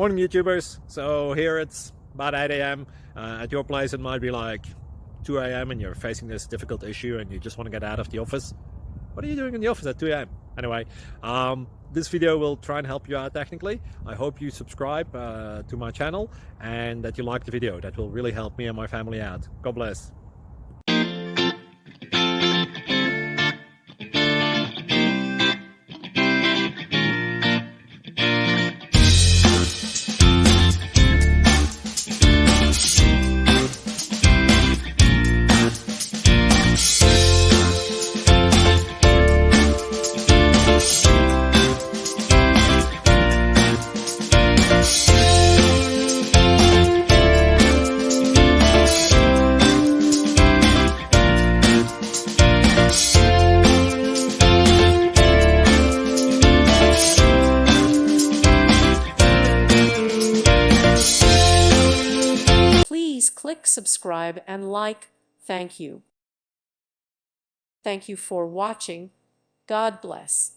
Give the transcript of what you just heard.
Morning YouTubers. So here it's about 8 a.m. At your place it might be like 2 a.m. and you're facing this difficult issue and you just want to get out of the office. What are you doing in the office at 2 a.m.? Anyway, this video will try and help you out technically. I hope you subscribe to my channel and that you like the video. That will really help me and my family out. God bless. Please click subscribe and like. Thank you. Thank you for watching. God bless.